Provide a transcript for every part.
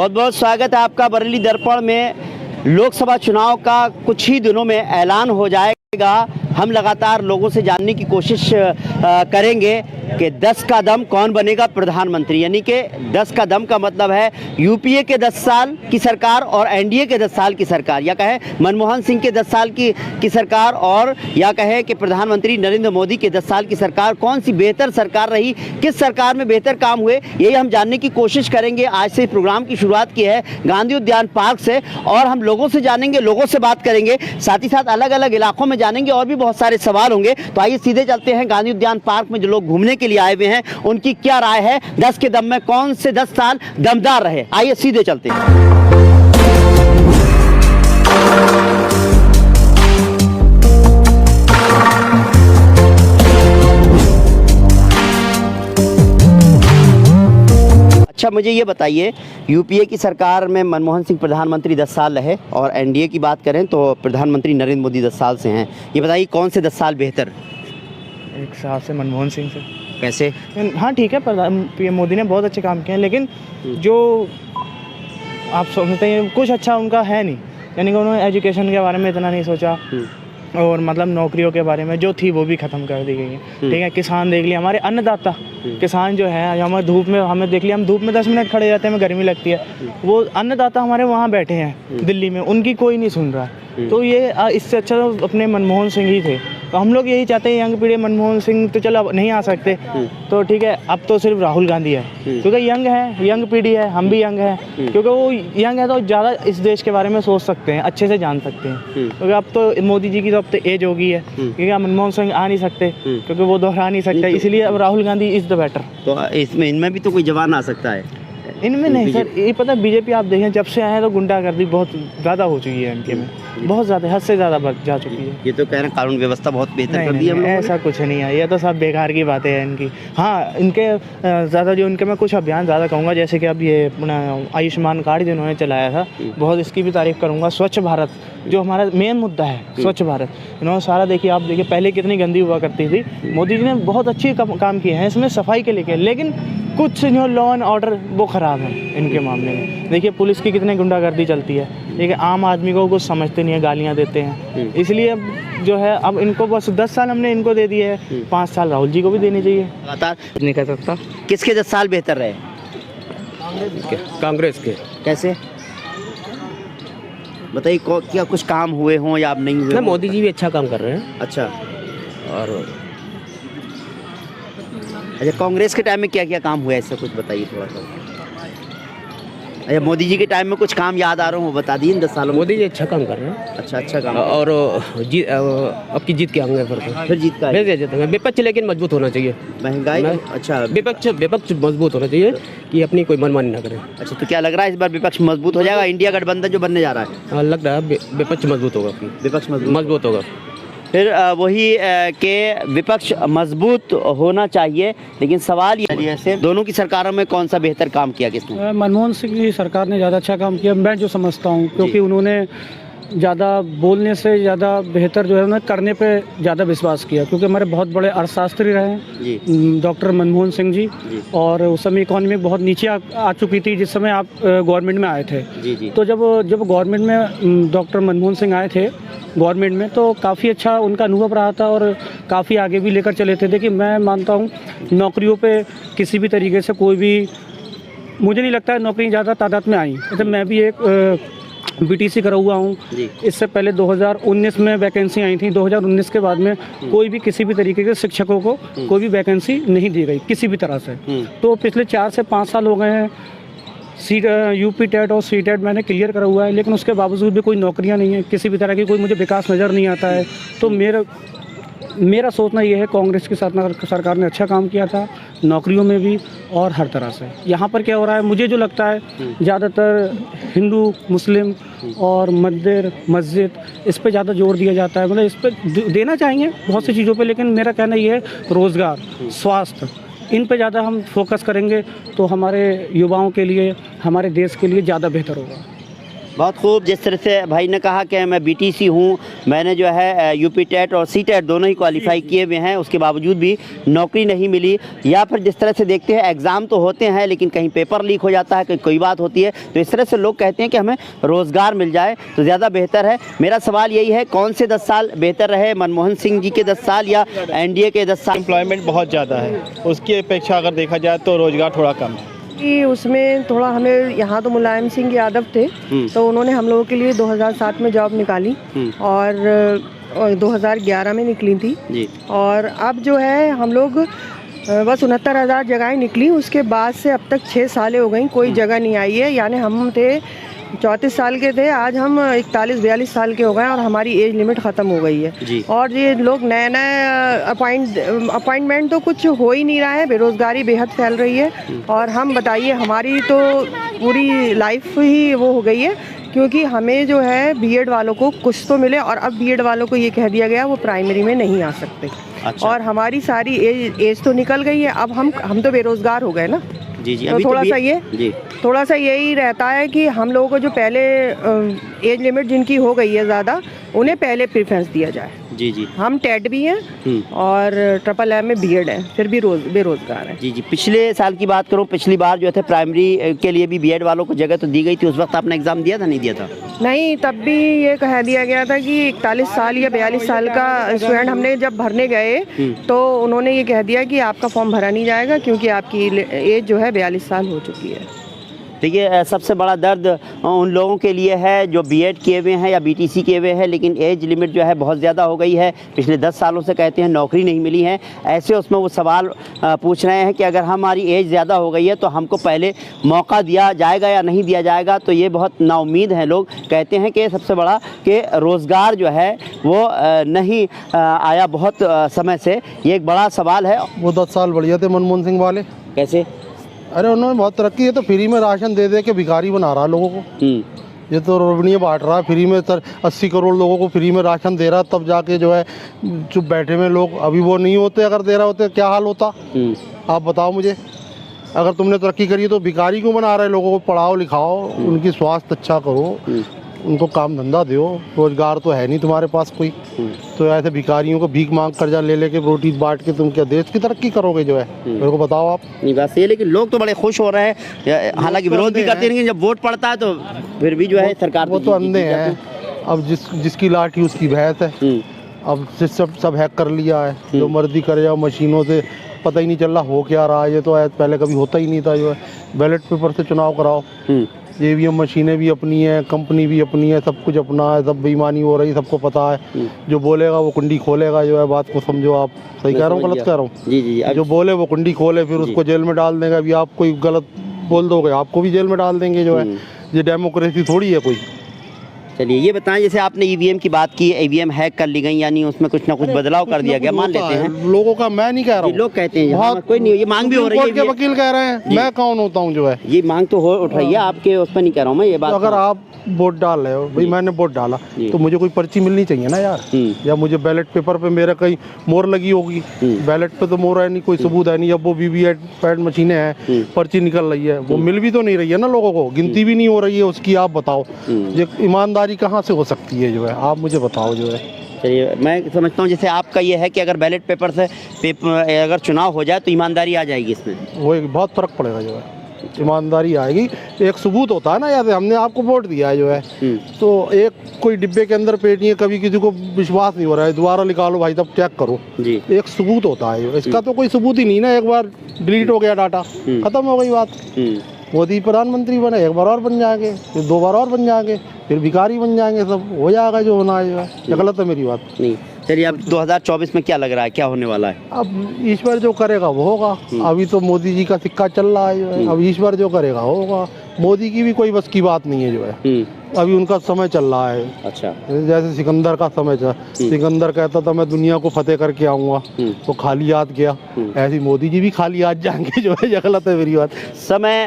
बहुत बहुत स्वागत है आपका बरेली दर्पण में। लोकसभा चुनाव का कुछ ही दिनों में ऐलान हो जाएगा। हम लगातार लोगों से जानने की कोशिश करेंगे कि 10 का दम कौन बनेगा प्रधानमंत्री। यानी कि 10 का दम का मतलब है यूपीए के 10 साल की सरकार और एनडीए के 10 साल की सरकार, या कहे मनमोहन सिंह के 10 साल की सरकार, और या कहे कि प्रधानमंत्री नरेंद्र मोदी के 10 साल की सरकार। कौन सी बेहतर सरकार रही, किस सरकार में बेहतर काम हुए, यही हम जानने की कोशिश करेंगे। आज से प्रोग्राम की शुरुआत की है गांधी उद्यान पार्क से, और हम लोगों से जानेंगे, लोगों से बात करेंगे, साथ ही साथ अलग अलग इलाकों में जानेंगे और भी बहुत सारे सवाल होंगे। तो आइए सीधे चलते हैं गांधी उद्यान पार्क में। जो लोग घूमने के लिए आए हुए हैं उनकी क्या राय है, 10 के दम में कौन से 10 साल दमदार रहे। आइए सीधे चलते हैं। अच्छा, मुझे ये बताइए, यूपीए की सरकार में मनमोहन सिंह प्रधानमंत्री 10 साल रहे और एनडीए की बात करें तो प्रधानमंत्री नरेंद्र मोदी 10 साल से हैं। ये बताइए कौन से 10 साल बेहतर? एक हिसाब से मनमोहन सिंह से। कैसे? हाँ ठीक है, पीएम मोदी ने बहुत अच्छे काम किए हैं, लेकिन जो आप समझते हैं कुछ अच्छा उनका है नहीं। यानी कि उन्होंने एजुकेशन के बारे में इतना नहीं सोचा, और मतलब नौकरियों के बारे में जो थी वो भी ख़त्म कर दी गई है। ठीक है, किसान देख लिया, हमारे अन्नदाता किसान जो है, हमें धूप में, हमें देख लिया, हम धूप में 10 मिनट खड़े रहते हैं, हमें गर्मी लगती है, वो अन्नदाता हमारे वहाँ बैठे हैं दिल्ली में, उनकी कोई नहीं सुन रहा है। तो ये इससे अच्छा तो अपने मनमोहन सिंह ही थे। तो हम लोग यही चाहते हैं, यंग पीढ़ी, मनमोहन सिंह तो चलो अब नहीं आ सकते, तो ठीक है, अब तो सिर्फ राहुल गांधी है, क्योंकि यंग है, यंग पीढ़ी है, हम भी यंग हैं, क्योंकि वो यंग है तो ज़्यादा इस देश के बारे में सोच सकते हैं, अच्छे से जान सकते हैं। क्योंकि अब तो मोदी जी की तो अब तो एज हो गई है, क्योंकि मनमोहन सिंह आ नहीं सकते, क्योंकि वो दोहरा नहीं सकते, इसलिए अब Rahul Gandhi is the better. तो इसमें इनमें भी तो कोई जवान आ सकता है? इनमें नहीं सर, ये पता है बीजेपी आप देखें जब से आए हैं तो गुंडागर्दी बहुत ज़्यादा हो चुकी है इनके में, बहुत ज़्यादा, हद से ज़्यादा बढ़ जा चुकी है। ये तो कह रहे हैं कानून व्यवस्था बहुत बेहतर कर दी है। ऐसा कुछ नहीं है, ये तो सब बेकार की बातें हैं इनकी। हाँ, इनके ज़्यादा जो इनके मैं कुछ अभियान ज़्यादा कहूँगा, जैसे कि अब ये अपना आयुष्मान कार्ड जिन्होंने चलाया था, बहुत इसकी भी तारीफ़ करूँगा। स्वच्छ भारत जो हमारा मेन मुद्दा है, स्वच्छ भारत, इन्होंने सारा देखिए, आप देखिए पहले कितनी गंदी हुआ करती थी, मोदी जी ने बहुत अच्छे काम किए हैं इसमें सफाई के लेके, लेकिन कुछ जो लॉ एंड ऑर्डर वो ख़राब है इनके मामले में। देखिए पुलिस की कितनी गुंडागर्दी चलती है, लेकिन आम आदमी को कुछ समझते नहीं है, गालियाँ देते हैं। इसलिए अब जो है, अब इनको बस 10 साल हमने इनको दे दिए है, 5 साल राहुल जी को भी देने चाहिए। लगातार नहीं कर सकता। किसके 10 साल बेहतर रहे? कांग्रेस के। कैसे बताइए, क्या कुछ काम हुए हों या अब नहीं हुए? मोदी जी भी अच्छा काम कर रहे हैं। अच्छा, और अच्छा, कांग्रेस के टाइम में क्या क्या काम हुआ है, इससे कुछ बताइए थोड़ा सा। अच्छा, मोदी जी के टाइम में कुछ काम याद आ रहा हूँ, बता दिए इन 10 सालों में। मोदी जी अच्छा काम कर रहे हैं। अच्छा काम। और अब की जीत के आगे फिर जीत का विपक्ष लेकिन मजबूत होना चाहिए। महंगाई, अच्छा, विपक्ष मजबूत होना चाहिए कि अपनी कोई मनमानी ना करे। अच्छा, तो क्या लग रहा है इस बार विपक्ष मजबूत हो जाएगा? इंडिया गठबंधन जो बनने जा रहा है। हाँ, लग रहा है विपक्ष मजबूत होगा। विपक्ष मजबूत होगा। फिर वही के विपक्ष मजबूत होना चाहिए, लेकिन सवाल ये से दोनों की सरकारों में कौन सा बेहतर काम किया किसने? मनमोहन सिंह की सरकार ने ज़्यादा अच्छा काम किया, मैं जो समझता हूँ, क्योंकि उन्होंने ज़्यादा बोलने से ज़्यादा बेहतर जो है उन्होंने करने पे ज़्यादा विश्वास किया, क्योंकि हमारे बहुत बड़े अर्थशास्त्री रहे हैं डॉक्टर मनमोहन सिंह जी, और उस समय इकॉनमी बहुत नीचे आ चुकी थी जिस समय आप गवर्नमेंट में आए थे। तो जब गवर्नमेंट में डॉक्टर मनमोहन सिंह आए थे गवर्नमेंट में, तो काफ़ी अच्छा उनका अनुभव रहा था और काफ़ी आगे भी लेकर चले थे। देखिए, मैं मानता हूँ नौकरियों पे किसी भी तरीके से कोई भी, मुझे नहीं लगता है नौकरी ज़्यादा तादाद में आई। जैसे मैं भी एक बीटीसी करा हुआ हूँ, इससे पहले 2019 में वैकेंसी आई थी, 2019 के बाद में कोई भी किसी भी तरीके के शिक्षकों को कोई भी वैकेंसी नहीं दी गई किसी भी तरह से। तो पिछले 4 से 5 साल हो गए हैं, यूपी टेट और सी टेट मैंने क्लियर करा हुआ है, लेकिन उसके बावजूद भी कोई नौकरियां नहीं है, किसी भी तरह की कोई मुझे विकास नज़र नहीं आता है। तो मेरा सोचना ये है, कांग्रेस की सरकार ने अच्छा काम किया था नौकरियों में भी और हर तरह से। यहाँ पर क्या हो रहा है, मुझे जो लगता है ज़्यादातर हिंदू, मुस्लिम और मंदिर, मस्जिद, इस पे ज़्यादा जोर दिया जाता है। मतलब इस पे देना चाहिए बहुत सी चीज़ों पे, लेकिन मेरा कहना ये है रोज़गार, स्वास्थ्य, इन पे ज़्यादा हम फोकस करेंगे तो हमारे युवाओं के लिए, हमारे देश के लिए ज़्यादा बेहतर होगा। बहुत खूब। जिस तरह से भाई ने कहा कि मैं बीटीसी हूँ, मैंने जो है यूपी टेट और सी टेट दोनों ही क्वालिफाई किए हुए हैं, उसके बावजूद भी नौकरी नहीं मिली। या फिर जिस तरह से देखते हैं एग्ज़ाम तो होते हैं लेकिन कहीं पेपर लीक हो जाता है, कहीं कोई बात होती है, तो इस तरह से लोग कहते हैं कि हमें रोज़गार मिल जाए तो ज़्यादा बेहतर है। मेरा सवाल यही है, कौन से 10 साल बेहतर रहे, मनमोहन सिंह जी के 10 साल या एनडीए के 10 साल? एम्प्लॉयमेंट बहुत ज़्यादा है, उसकी अपेक्षा अगर देखा जाए तो रोज़गार थोड़ा कम है। कि उसमें थोड़ा हमें यहाँ तो मुलायम सिंह यादव थे तो उन्होंने हम लोगों के लिए 2007 में जॉब निकाली और 2011 में निकली थी जी। और अब जो है हम लोग बस 69,000 जगहें निकली, उसके बाद से अब तक 6 सालें हो गई, कोई जगह नहीं आई है। यानी हम थे 34 साल के थे, आज हम 41-42 साल के हो गए और हमारी एज लिमिट ख़त्म हो गई है जी। और ये लोग नए अपॉइंटमेंट तो कुछ हो ही नहीं रहा है, बेरोज़गारी बेहद फैल रही है। और हम बताइए, हमारी तो पूरी लाइफ ही वो हो गई है, क्योंकि हमें जो है बीएड वालों को कुछ तो मिले और अब बीएड वालों को ये कह दिया गया वो प्राइमरी में नहीं आ सकते। अच्छा। और हमारी सारी एज तो निकल गई है, अब हम तो बेरोज़गार हो गए ना। जी जी। तो अभी थोड़ा सा यही रहता है कि हम लोगों को जो पहले एज लिमिट जिनकी हो गई है ज़्यादा, उन्हें पहले प्रेफरेंस दिया जाए। जी जी। हम टेट भी हैं और ट्रिपल एम में बीएड है, फिर भी बेरोज़गार हैं। जी जी। पिछले साल की बात करूँ, पिछली बार जो थे प्राइमरी के लिए भी बीएड वालों को जगह तो दी गई थी, उस वक्त आपने एग्ज़ाम दिया था, नहीं दिया था? नहीं, तब भी ये कह दिया गया था कि 41 साल या 42 साल का स्टूडेंट, हमने जब भरने गए तो उन्होंने ये कह दिया कि आपका फॉर्म भरा नहीं जाएगा क्योंकि आपकी एज जो है 42 साल हो चुकी है। देखिए, सबसे बड़ा दर्द उन लोगों के लिए है जो बीएड किए हुए हैं या बीटीसी किए हुए हैं, लेकिन एज लिमिट जो है बहुत ज़्यादा हो गई है। पिछले 10 सालों से कहते हैं नौकरी नहीं मिली है। ऐसे उसमें वो सवाल पूछ रहे हैं कि अगर हमारी एज ज़्यादा हो गई है तो हमको पहले मौका दिया जाएगा या नहीं दिया जाएगा। तो ये बहुत नाउम्मीद हैं लोग। कहते हैं कि सबसे बड़ा कि रोज़गार जो है वो नहीं आया बहुत समय से, ये एक बड़ा सवाल है। वो 10 साल बढ़िया थे मनमोहन सिंह वाले। कैसे? अरे उन्होंने बहुत तरक्की है, तो फ्री में राशन दे दे के भिखारी बना रहा है लोगों को। ये तो रोबनिया बांट रहा है फ्री में, 80 करोड़ लोगों को फ्री में राशन दे रहा है, तब जाके जो है चुप बैठे में लोग। अभी वो नहीं होते, अगर दे रहा होते क्या हाल होता आप बताओ मुझे। अगर तुमने तरक्की करी है तो भिखारी क्यों बना रहे लोगों को? पढ़ाओ लिखाओ, उनकी स्वास्थ्य अच्छा करो, उनको काम धंधा दो। रोजगार तो है नहीं तुम्हारे पास कोई, तो ऐसे भिखारियों को भीख मांग कर्जा ले लेके रोटी बांट के तुम क्या देश की तरक्की करोगे? जो है मेरे को बताओ आप। नहीं, बात सही है, लेकिन लोग तो बड़े खुश हो रहे हैं, हालांकि विरोध भी करते हैं, लेकिन जब वोट पड़ता है तो फिर भी जो है सरकार वो तो अंधे हैं। अब जिसकी लाठी उसकी भैंस है। अब सब हैक कर लिया है, जो मर्जी करे जाओ मशीनों से, पता ही नहीं चल रहा हो क्या रहा है। ये तो पहले कभी होता ही नहीं था। जो है बैलेट पेपर से चुनाव कराओ, ईवीएम मशीनें भी अपनी है, कंपनी भी अपनी है, सब कुछ अपना है, सब बेईमानी हो रही, सबको पता है। जो बोलेगा वो कुंडी खोलेगा। जो है बात को समझो आप। सही कह रहा हूँ गलत कह रहा हूँ? जी जी। जो बोले वो कुंडी खोले, फिर उसको जेल में डाल देगा। अभी आप कोई गलत बोल दोगे आपको भी जेल में डाल देंगे। जो है ये डेमोक्रेसी थोड़ी है कोई। चलिए, ये बताएं, जैसे आपने ईवीएम की बात की, ईवीएम हैक कर ली गई, यानी उसमें कुछ ना कुछ बदलाव कर दिया गया, मान लेते हैं लोगों का। मैं नहीं कह रहा हूँ, लोग कहते हैं, कोई नहीं, ये मांग भी हो रही है। कोर्ट के वकील कह रहे हैं, मैं कौन होता हूँ? जो है ये मांग तो हो उठ रही है आपके, उस पर नहीं कह रहा हूँ मैं ये बात। अगर आप वोट डाल रहे हो, भाई मैंने वोट डाला तो मुझे कोई पर्ची मिलनी चाहिए ना यार। या मुझे बैलेट पेपर पे मेरा कहीं मोहर लगी होगी। बैलेट पे तो मोहर है नहीं, कोई सबूत है नहीं। अब वो वीवीपैट मशीनें हैं, पर्ची निकल रही है, वो मिल भी तो नहीं रही है ना लोगों को, गिनती भी नहीं हो रही है उसकी। आप बताओ ये ईमानदारी कहाँ से हो सकती है? जो है आप मुझे बताओ। जो है चलिए, मैं समझता हूँ जैसे आपका ये है कि अगर बैलेट पेपर से अगर चुनाव हो जाए तो ईमानदारी आ जाएगी इसमें, वो एक बहुत फर्क पड़ेगा। जो है ईमानदारी आएगी, एक सबूत होता है ना यार, हमने आपको वोट दिया है। जो है तो एक कोई डिब्बे के अंदर पेटियां, कभी किसी को विश्वास नहीं हो रहा है, दोबारा निकालो भाई तब चेक करो जी। एक सबूत होता है। इसका तो कोई सबूत ही नहीं ना, एक बार डिलीट हो गया डाटा, खत्म हो गई बात। मोदी प्रधानमंत्री बने, एक बार और बन जाएंगे, फिर 2 बार और बन जाएंगे, फिर भिखारी बन जाएंगे, सब हो जाएगा जो होना है। ये गलत है मेरी बात? नहीं। चलिए, अब 2024 में क्या लग रहा है, क्या होने वाला है? अब ईश्वर जो करेगा वो होगा। अभी तो मोदी जी का सिक्का चल रहा है। जो है अब ईश्वर जो करेगा होगा। मोदी की भी कोई बस की बात नहीं है। जो है अभी उनका समय चल रहा है। अच्छा, जैसे सिकंदर का समय था, सिकंदर कहता था मैं दुनिया को फतेह करके आऊंगा, तो खाली हाथ गया। ऐसे मोदी जी भी खाली हाथ जाएंगे। जो है ये गलत है मेरी बात। समय,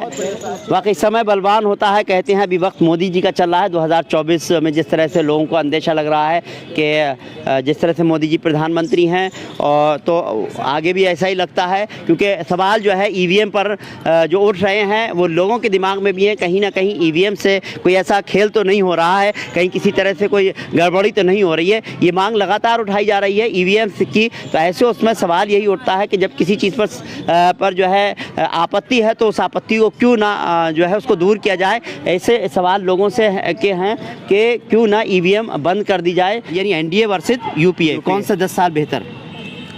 वाकई समय बलवान होता है। कहते हैं अभी वक्त मोदी जी का चल रहा है। 2024 में जिस तरह से लोगों को अंदेशा लग रहा है कि जिस तरह से मोदी जी प्रधानमंत्री हैं, और तो आगे भी ऐसा ही लगता है, क्योंकि सवाल जो है ईवीएम पर जो उठ रहे हैं वो लोगों के दिमाग में भी है। कहीं ना कहीं ईवीएम से कोई ऐसा खेल तो नहीं हो रहा है, कहीं किसी तरह से कोई गड़बड़ी तो नहीं हो रही है, ये मांग लगातार उठाई जा रही है ईवीएम की। तो ऐसे उसमें सवाल यही उठता है कि जब किसी चीज़ पर जो है आपत्ति है तो उस आपत्ति को क्यों ना जो है उसको दूर किया जाए। ऐसे सवाल लोगों से के हैं कि क्यों ना ईवीएम बंद कर दी जाए। यानी एनडीए वर्सेस यूपीए, कौन सा 10 साल बेहतर?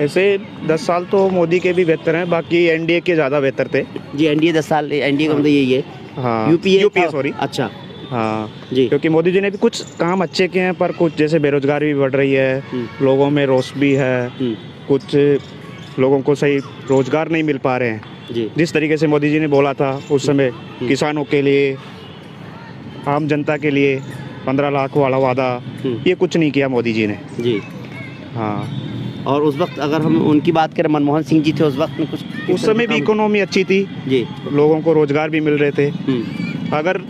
ऐसे 10 साल तो मोदी के भी बेहतर हैं, बाकी एनडीए के ज़्यादा बेहतर थे। जी एनडीए 10 साल, एनडीए का मतलब यही है। हाँ यूपीए सॉरी। अच्छा हाँ जी, क्योंकि मोदी जी ने भी कुछ काम अच्छे किए हैं, पर कुछ जैसे बेरोजगारी भी बढ़ रही है, लोगों में रोष भी है, कुछ लोगों को सही रोजगार नहीं मिल पा रहे हैं। जी जिस तरीके से मोदी जी ने बोला था उस समय किसानों के लिए, आम जनता के लिए 15 लाख वाला वादा, ये कुछ नहीं किया मोदी जी ने। जी हाँ, और उस वक्त अगर हम उनकी बात करें, मनमोहन सिंह जी थे उस वक्त में, कुछ उस समय भी इकोनॉमी अच्छी थी जी, लोगों को रोजगार भी मिल रहे थे। अगर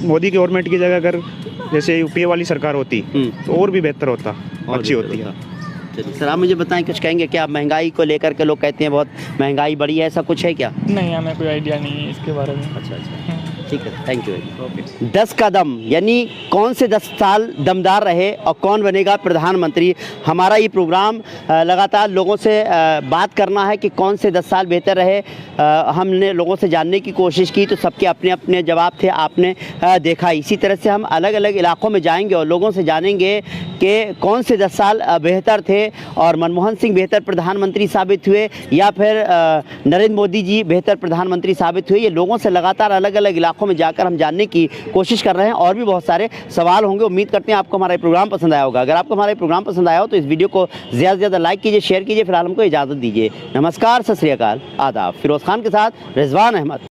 मोदी गवर्नमेंट की जगह अगर जैसे यूपीए वाली सरकार होती तो और भी बेहतर होता, अच्छी होती है। चलिए सर, आप मुझे बताएं, कुछ कहेंगे क्या महंगाई को लेकर के? लोग कहते हैं बहुत महंगाई बढ़ी है, ऐसा कुछ है क्या? नहीं, हमें कोई आइडिया नहीं है इसके बारे में। अच्छा अच्छा, ठीक है, थैंक यू। 10 कदम यानी कौन से 10 साल दमदार रहे और कौन बनेगा प्रधानमंत्री। हमारा ये प्रोग्राम लगातार लोगों से बात करना है कि कौन से 10 साल बेहतर रहे। हमने लोगों से जानने की कोशिश की तो सबके अपने अपने जवाब थे, आपने देखा। इसी तरह से हम अलग अलग इलाकों में जाएंगे और लोगों से जानेंगे कि कौन से 10 साल बेहतर थे और मनमोहन सिंह बेहतर प्रधानमंत्री साबित हुए या फिर नरेंद्र मोदी जी बेहतर प्रधानमंत्री साबित हुए। ये लोगों से लगातार अलग अलग इलाकों में जाकर हम जानने की कोशिश कर रहे हैं और भी बहुत सारे सवाल होंगे। उम्मीद करते हैं आपको हमारा प्रोग्राम पसंद आया होगा। अगर आपको हमारा प्रोग्राम पसंद आया हो तो इस वीडियो को ज़्यादा से ज़्यादा लाइक कीजिए, शेयर कीजिए। फिलहाल हमको इजाज़त दीजिए। नमस्कार, सत श्री अकाल, आदाब। फिरोज़ खान के साथ रिजवान अहमद।